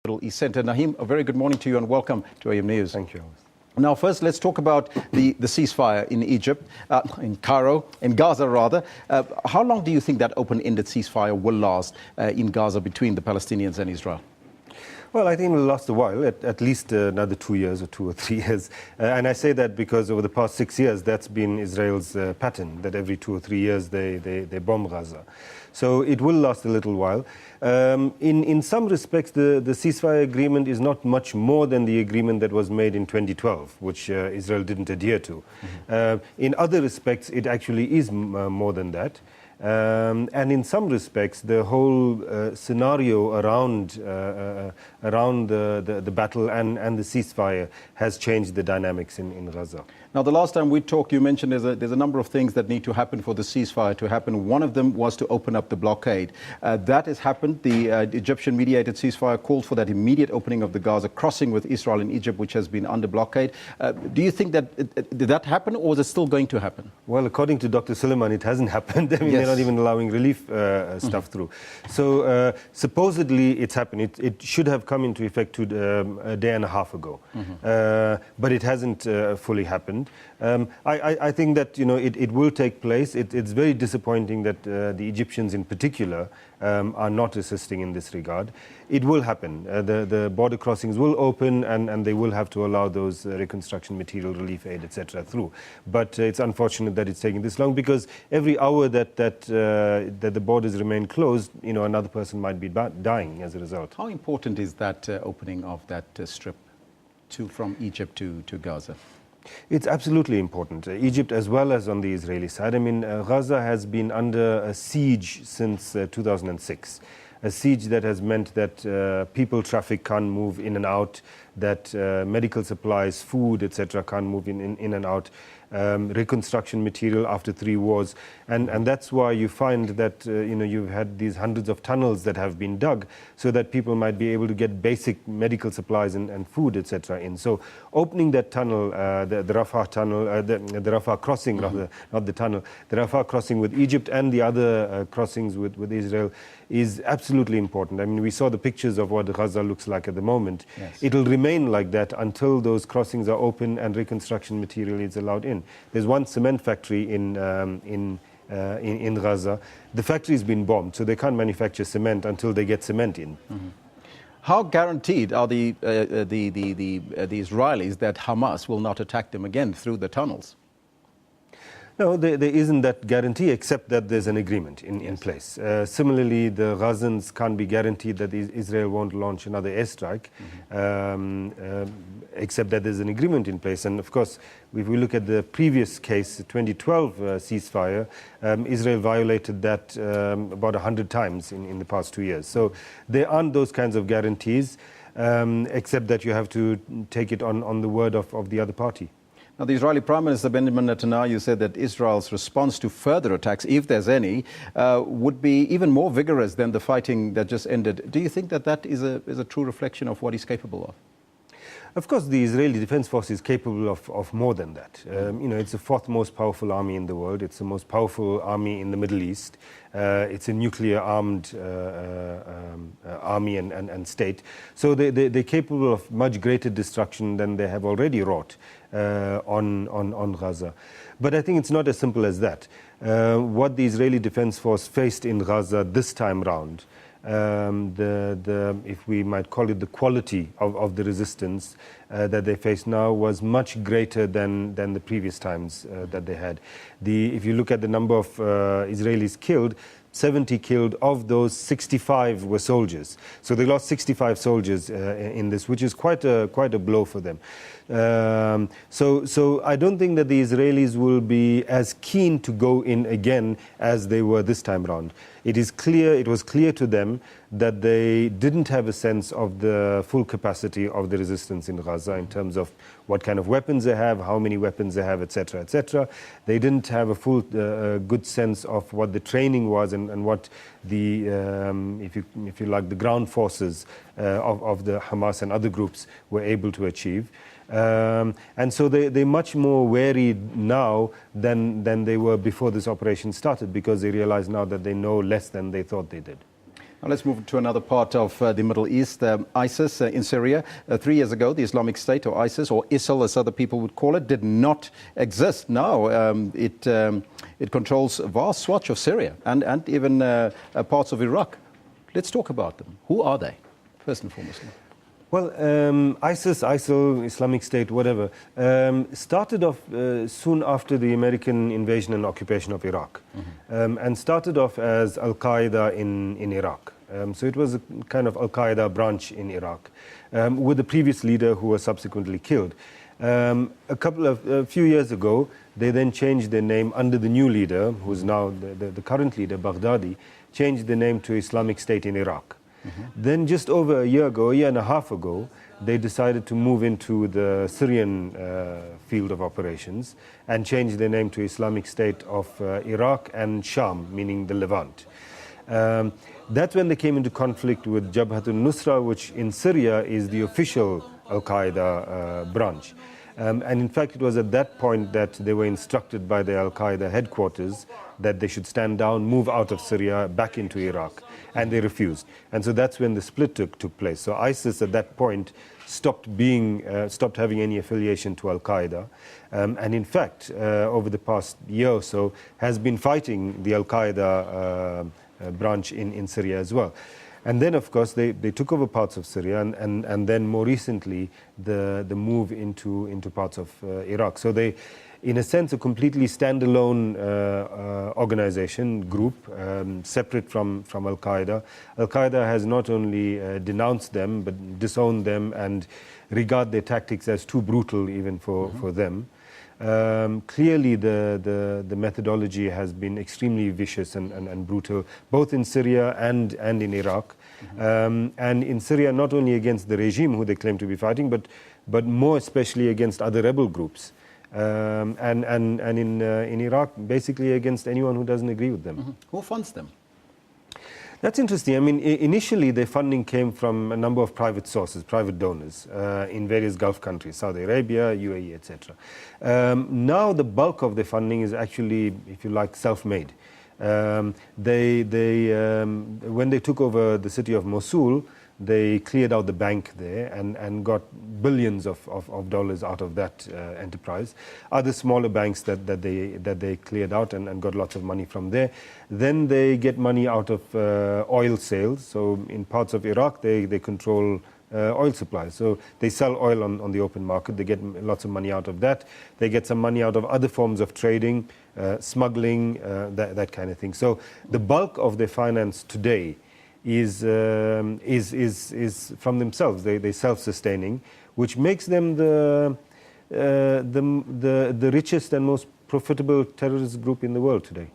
Afro-middle East Centre. Na'eem, a very good morning to you and welcome to AM News. Thank you. Now, first, let's talk about the ceasefire in Egypt, in Cairo, in Gaza rather. How long do you think that open-ended ceasefire will last in Gaza between the Palestinians and Israel? Well, I think it will last a while, at least another 2 years or 2 or 3 years. And I say that because over the past 6 years, that's been Israel's pattern, that every 2 or 3 years they bomb Gaza. So it will last a little while. In some respects, the ceasefire agreement is not much more than the agreement that was made in 2012, which Israel didn't adhere to. In other respects, it actually is more than that. And in some respects, the whole scenario around the battle and the ceasefire has changed the dynamics in Gaza. Now, the last time we talked, you mentioned there's a number of things that need to happen for the ceasefire to happen. One of them was to open up the blockade. That has happened. The Egyptian-mediated ceasefire called for that immediate opening of the Gaza crossing with Israel and Egypt, which has been under blockade. Do you think that did that happen, or is it still going to happen? Well, according to Dr. Suleiman, it hasn't happened. I mean, they're not even allowing relief stuff through. So supposedly it's happened. It should have come into effect a day and a half ago, but it hasn't fully happened. I think that it will take place. It's very disappointing that the Egyptians in particular are not assisting in this regard. It will happen. The border crossings will open and they will have to allow those reconstruction material, relief aid, etc. through. But it's unfortunate that it's taking this long, because every hour that the borders remain closed, another person might be dying as a result. How important is that opening of that strip from Egypt to Gaza? It's absolutely important. Egypt as well as on the Israeli side. I mean, Gaza has been under a siege since 2006. A siege that has meant that people traffic can't move in and out, that medical supplies, food, etc. can't move in and out. Reconstruction material after 3 wars, and that's why you find that you've had these hundreds of tunnels that have been dug so that people might be able to get basic medical supplies and food, etc. in. So opening that tunnel, the Rafah tunnel, the Rafah crossing, not the tunnel, the Rafah crossing with Egypt and the other crossings with Israel is absolutely important. I mean, we saw the pictures of what Gaza looks like at the moment. Yes. It'll remain like that until those crossings are open and reconstruction material is allowed in. There's one cement factory in Gaza. The factory's been bombed, so they can't manufacture cement until they get cement in. How guaranteed are the Israelis that Hamas will not attack them again through the tunnels? No, there isn't that guarantee, except that there's an agreement in place. Similarly, the Gazans can't be guaranteed that Israel won't launch another airstrike, except that there's an agreement in place. And of course, if we look at the previous case, 2012 ceasefire, Israel violated that about 100 times in the past 2 years. So there aren't those kinds of guarantees, except that you have to take it on the word of the other party. Now, the Israeli Prime Minister Benjamin Netanyahu said that Israel's response to further attacks, if there's any, would be even more vigorous than the fighting that just ended. Do you think that is a true reflection of what he's capable of? Of course, the Israeli Defense Force is capable of more than that. It's the 4th most powerful army in the world. It's the most powerful army in the Middle East. It's a nuclear-armed army and state. So they're capable of much greater destruction than they have already wrought on Gaza. But I think it's not as simple as that. What the Israeli Defense Force faced in Gaza this time round, if we might call it the quality of the resistance that they face now, was much greater than the previous times that they had. If you look at the number of Israelis killed, 70 killed. Of those, 65 were soldiers. So they lost 65 soldiers in this, which is quite a blow for them. So I don't think that the Israelis will be as keen to go in again as they were this time round. It was clear to them that they didn't have a sense of the full capacity of the resistance in Gaza in terms of what kind of weapons they have, how many weapons they have, etc., etc. They didn't have a full good sense of what the training was and what the, if you like, the ground forces of the Hamas and other groups were able to achieve. And so they're much more wary now than they were before this operation started, because they realize now that they know less than they thought they did. Now let's move to another part of the Middle East. ISIS in Syria. 3 years ago, the Islamic State, or ISIS, or ISIL as other people would call it, did not exist. Now it controls a vast swatch of Syria and even parts of Iraq. Let's talk about them. Who are they, first and foremost? Well, ISIS, ISIL, Islamic State, whatever, started off soon after the American invasion and occupation of Iraq, and started off as Al-Qaeda in Iraq. So it was a kind of Al-Qaeda branch in Iraq, with the previous leader who was subsequently killed. A few years ago, they then changed their name under the new leader, who's now the current leader, Baghdadi, changed the name to Islamic State in Iraq. Then just over a year and a half ago, they decided to move into the Syrian field of operations and change their name to Islamic State of Iraq and Sham, meaning the Levant. That's when they came into conflict with Jabhat al-Nusra, which in Syria is the official Al-Qaeda branch. And in fact, it was at that point that they were instructed by the Al-Qaeda headquarters that they should stand down, move out of Syria, back into Iraq. And they refused. And so that's when the split took place. So ISIS at that point stopped having any affiliation to Al-Qaeda. And in fact, over the past year or so, has been fighting the Al-Qaeda branch in Syria as well. And then, of course, they took over parts of Syria, and then more recently, the move into parts of Iraq. So they, in a sense, a completely standalone organization, group, separate from Al-Qaeda. Al-Qaeda has not only denounced them, but disowned them and regard their tactics as too brutal even for them. Clearly, the methodology has been extremely vicious and brutal, both in Syria and in Iraq. And in Syria, not only against the regime, who they claim to be fighting, but more especially against other rebel groups. And in Iraq, basically against anyone who doesn't agree with them. Who funds them? That's interesting. I mean, initially their funding came from a number of private sources, private donors in various Gulf countries, Saudi Arabia, UAE, etc. Now the bulk of the funding is actually, if you like, self-made. When they took over the city of Mosul, they cleared out the bank there and got billions of dollars out of that enterprise. Other smaller banks that they cleared out and got lots of money from there. Then they get money out of oil sales. So in parts of Iraq, they control oil supplies. So they sell oil on the open market. They get lots of money out of that. They get some money out of other forms of trading, smuggling, that kind of thing. So the bulk of their finance today is from themselves. They self-sustaining, which makes them the richest and most profitable terrorist group in the world today.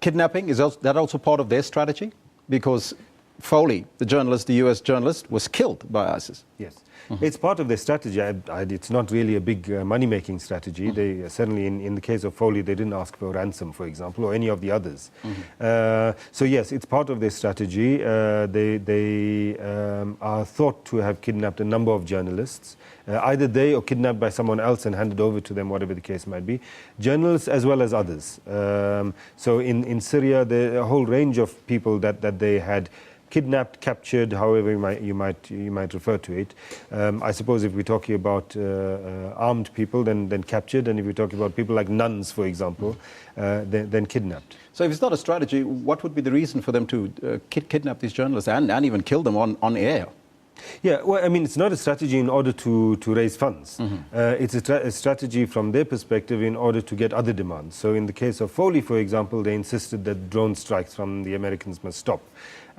Kidnapping, is that also part of their strategy? Because Foley, the journalist, the US journalist, was killed by ISIS. Yes. It's part of their strategy. It's not really a big money-making strategy. They certainly, in the case of Foley, they didn't ask for ransom, for example, or any of the others. So yes, it's part of their strategy. They are thought to have kidnapped a number of journalists, either they or kidnapped by someone else and handed over to them, whatever the case might be. Journalists as well as others. So in Syria, there are a whole range of people that they had kidnapped, captured, however you might refer to it. I suppose if we're talking about armed people, then captured, and if we're talking about people like nuns, for example, then kidnapped. So if it's not a strategy, what would be the reason for them to kidnap these journalists and even kill them on air? Yeah, well, I mean, it's not a strategy in order to raise funds. It's a strategy from their perspective in order to get other demands. So in the case of Foley, for example, they insisted that drone strikes from the Americans must stop.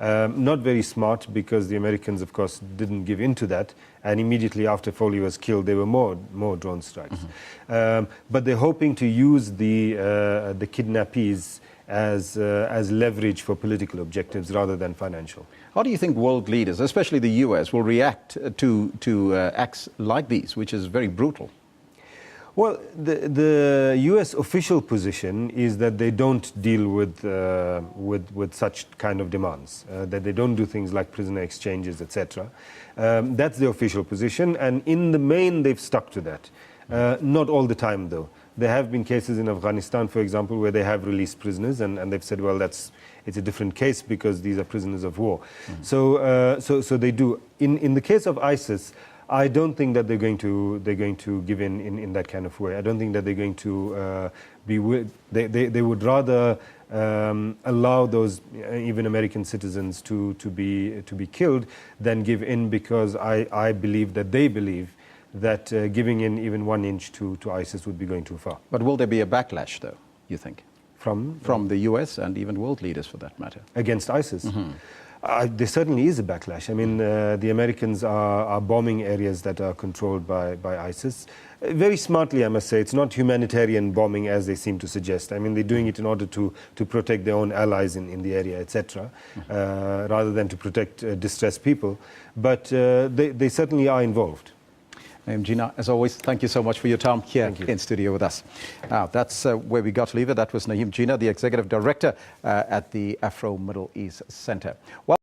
Not very smart, because the Americans, of course, didn't give in to that. And immediately after Foley was killed, there were more drone strikes. But they're hoping to use the kidnappees as leverage for political objectives rather than financial. How do you think world leaders, especially the US, will react to acts like these, which is very brutal? Well, the U.S. official position is that they don't deal with such kind of demands, that they don't do things like prisoner exchanges, etc. That's the official position, and in the main, they've stuck to that. Not all the time, though. There have been cases in Afghanistan, for example, where they have released prisoners, and they've said, well, it's a different case because these are prisoners of war. So they do. In the case of ISIS, I don't think that they're going to give in that kind of way. I don't think that they're going to they would rather allow those even American citizens to be killed than give in, because I believe that they believe that giving in even 1 inch to ISIS would be going too far. But will there be a backlash, though, you think? From the US and even world leaders, for that matter? Against ISIS? There certainly is a backlash. I mean, the Americans are bombing areas that are controlled by ISIS. Very smartly, I must say. It's not humanitarian bombing as they seem to suggest. I mean, they're doing it in order to protect their own allies in the area, etc., rather than to protect distressed people. But they certainly are involved. Na'eem Jeenah, as always, thank you so much for your time here in studio with us. Now, that's where we got to leave it. That was Na'eem Jeenah, the Executive Director at the Afro-Middle East Centre. Well,